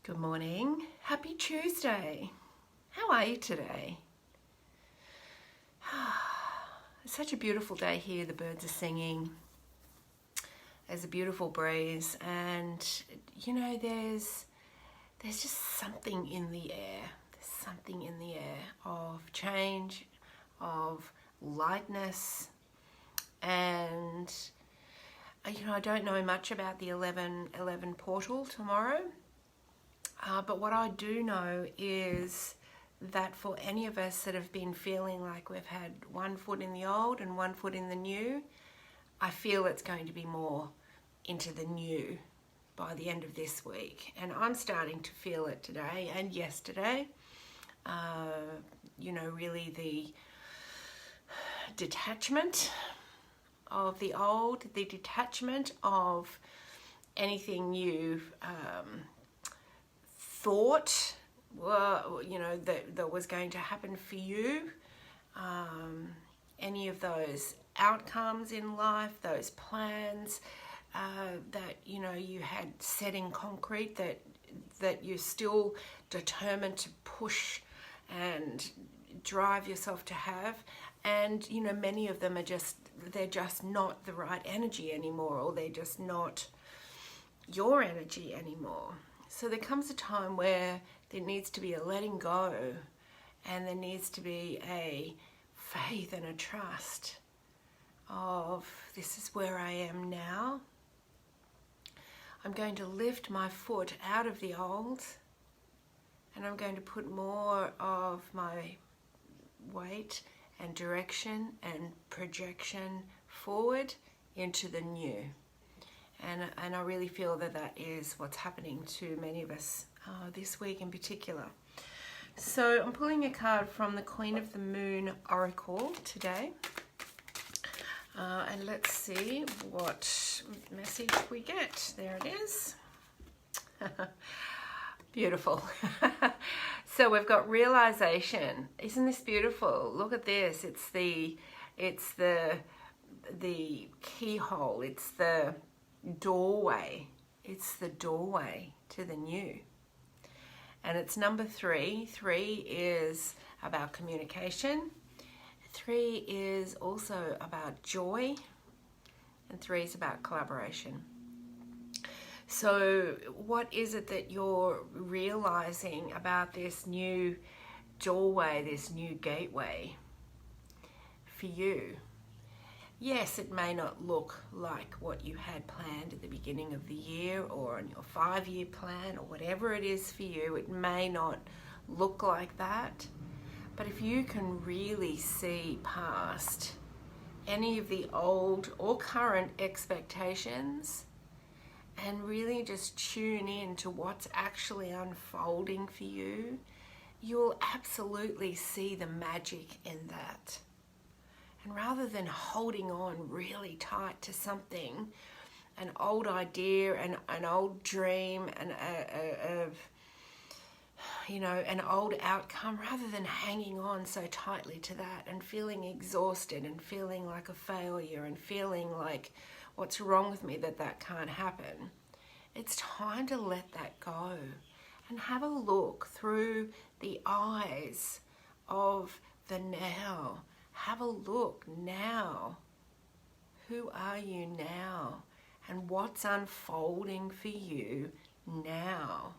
Good morning. Happy Tuesday. How are you today? It's such a beautiful day here. The birds are singing. There's a beautiful breeze, and you know, there's just something in the air. There's something in the air of change, of lightness, and you know, I don't know much about the 11:11 portal tomorrow. But what I do know is that for any of us that have been feeling like we've had one foot in the old and one foot in the new, I feel it's going to be more into the new by the end of this week. And I'm starting to feel it today and yesterday. You know, really the detachment of the old, the detachment of anything you've thought, you know, that was going to happen for you. Any of those outcomes in life, those plans that you know you had set in concrete, that you're still determined to push and drive yourself to have, and you know, many of them are they're just not the right energy anymore, or they're just not your energy anymore. So there comes a time where there needs to be a letting go, and there needs to be a faith and a trust of, this is where I am now. I'm going to lift my foot out of the old, and I'm going to put more of my weight and direction and projection forward into the new. And I really feel that is what's happening to many of us this week in particular. So I'm pulling a card from the Queen of the Moon Oracle today. And let's see what message we get. There it is. Beautiful. So we've got realization. Isn't this beautiful? Look at this. It's the keyhole. It's the doorway. It's the doorway to the new. And it's number 3. 3 is about communication. 3 is also about joy. And 3 is about collaboration. So what is it that you're realizing about this new doorway, this new gateway for you? Yes, it may not look like what you had planned at the beginning of the year or on your 5-year plan or whatever it is for you. It may not look like that. But if you can really see past any of the old or current expectations and really just tune in to what's actually unfolding for you, you'll absolutely see the magic in that. And rather than holding on really tight to something, an old idea, an old dream, you know, an old outcome, rather than hanging on so tightly to that and feeling exhausted and feeling like a failure and feeling like, what's wrong with me that can't happen? It's time to let that go and have a look through the eyes of the now. Have a look now. Who are you now? And what's unfolding for you now?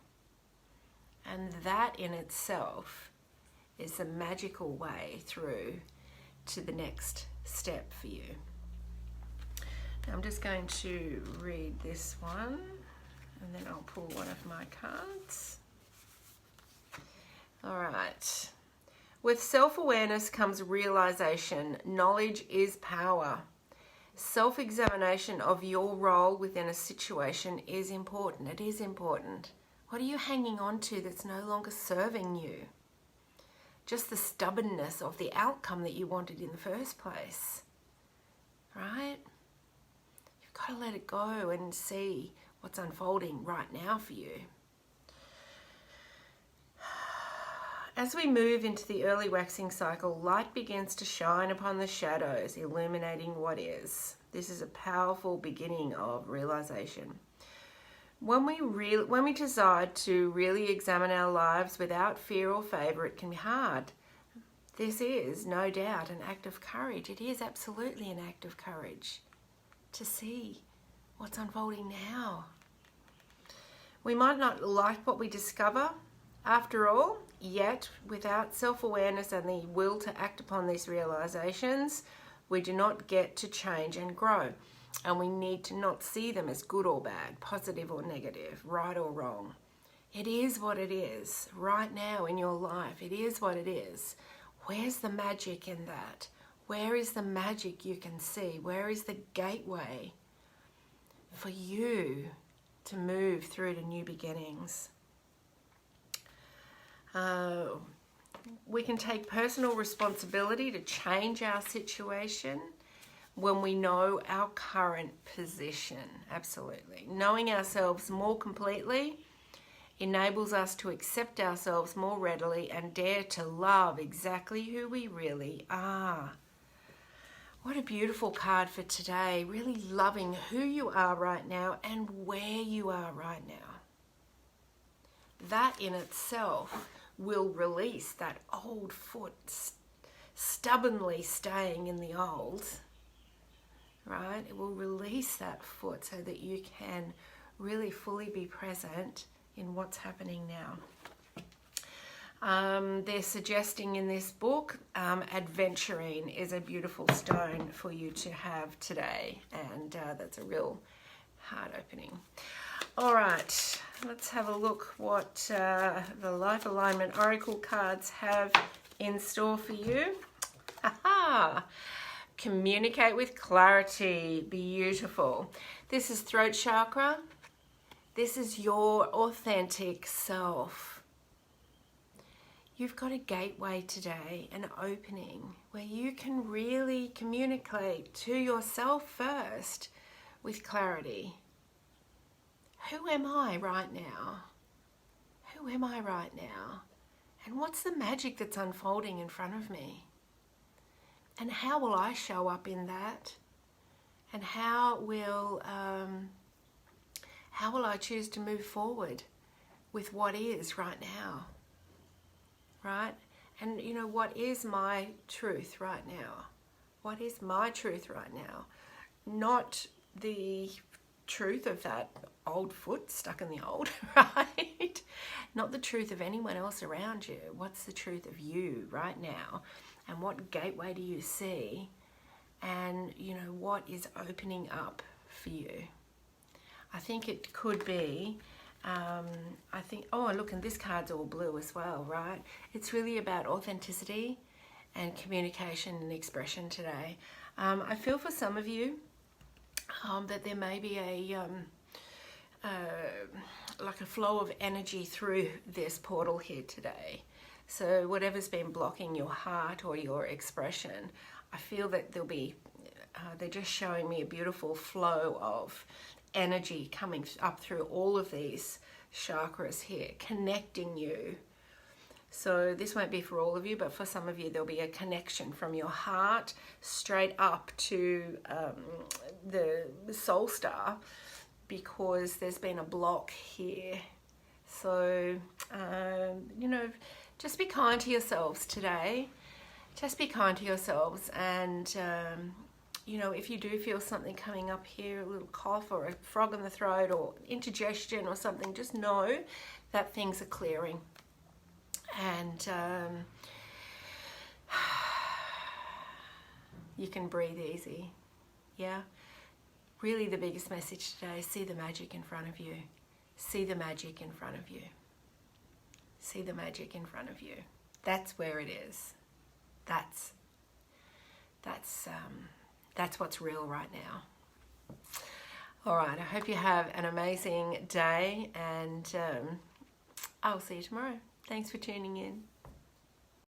And that in itself is a magical way through to the next step for you. Now I'm just going to read this one, and then I'll pull one of my cards. All right. With self-awareness comes realization. Knowledge is power. Self-examination of your role within a situation is important. It is important. What are you hanging on to that's no longer serving you? Just the stubbornness of the outcome that you wanted in the first place, right? You've got to let it go and see what's unfolding right now for you. As we move into the early waxing cycle, light begins to shine upon the shadows, illuminating what is. This is a powerful beginning of realization. When we decide to really examine our lives without fear or favour, it can be hard. This is, no doubt, an act of courage. It is absolutely an act of courage to see what's unfolding now. We might not like what we discover, after all, yet without self-awareness and the will to act upon these realizations, we do not get to change and grow. And we need to not see them as good or bad, positive or negative, right or wrong. It is what it is right now in your life. It is what it is. Where's the magic in that? Where is the magic you can see? Where is the gateway for you to move through to new beginnings? We can take personal responsibility to change our situation when we know our current position. Absolutely. Knowing ourselves more completely enables us to accept ourselves more readily and dare to love exactly who we really are. What a beautiful card for today. Really loving who you are right now and where you are right now. That in itself will release that old foot stubbornly staying in the old, right? It will release that foot so that you can really fully be present in what's happening now. They're suggesting in this book, adventurine is a beautiful stone for you to have today, and that's a real heart opening. All right, let's have a look what the Life Alignment Oracle cards have in store for you. Aha! Communicate with clarity. Beautiful. This is throat chakra. This is your authentic self. You've got a gateway today, an opening, where you can really communicate to yourself first with clarity. Who am I right now? Who am I right now? And what's the magic that's unfolding in front of me? And how will I show up in that? And how will I choose to move forward with what is right now? Right? And you know, what is my truth right now? What is my truth right now? Not the truth of that old foot stuck in the old, right? Not the truth of anyone else around you. What's the truth of you right now? And what gateway do you see? And you know, what is opening up for you? I think it could be, oh look, and this card's all blue as well, right? It's really about authenticity and communication and expression today. I feel for some of you that there may be like a flow of energy through this portal here today. So whatever's been blocking your heart or your expression, I feel that there'll be, they're just showing me a beautiful flow of energy coming up through all of these chakras here, connecting you. So this won't be for all of you, but for some of you, there'll be a connection from your heart straight up to the soul star, because there's been a block here. So, you know, just be kind to yourselves today. Just be kind to yourselves. And, you know, if you do feel something coming up here, a little cough or a frog in the throat or indigestion or something, just know that things are clearing. And you can breathe easy. Yeah? Really the biggest message today, see the magic in front of you. See the magic in front of you. See the magic in front of you. That's where it is. That's what's real right now. All right, I hope you have an amazing day, and I'll see you tomorrow. Thanks for tuning in.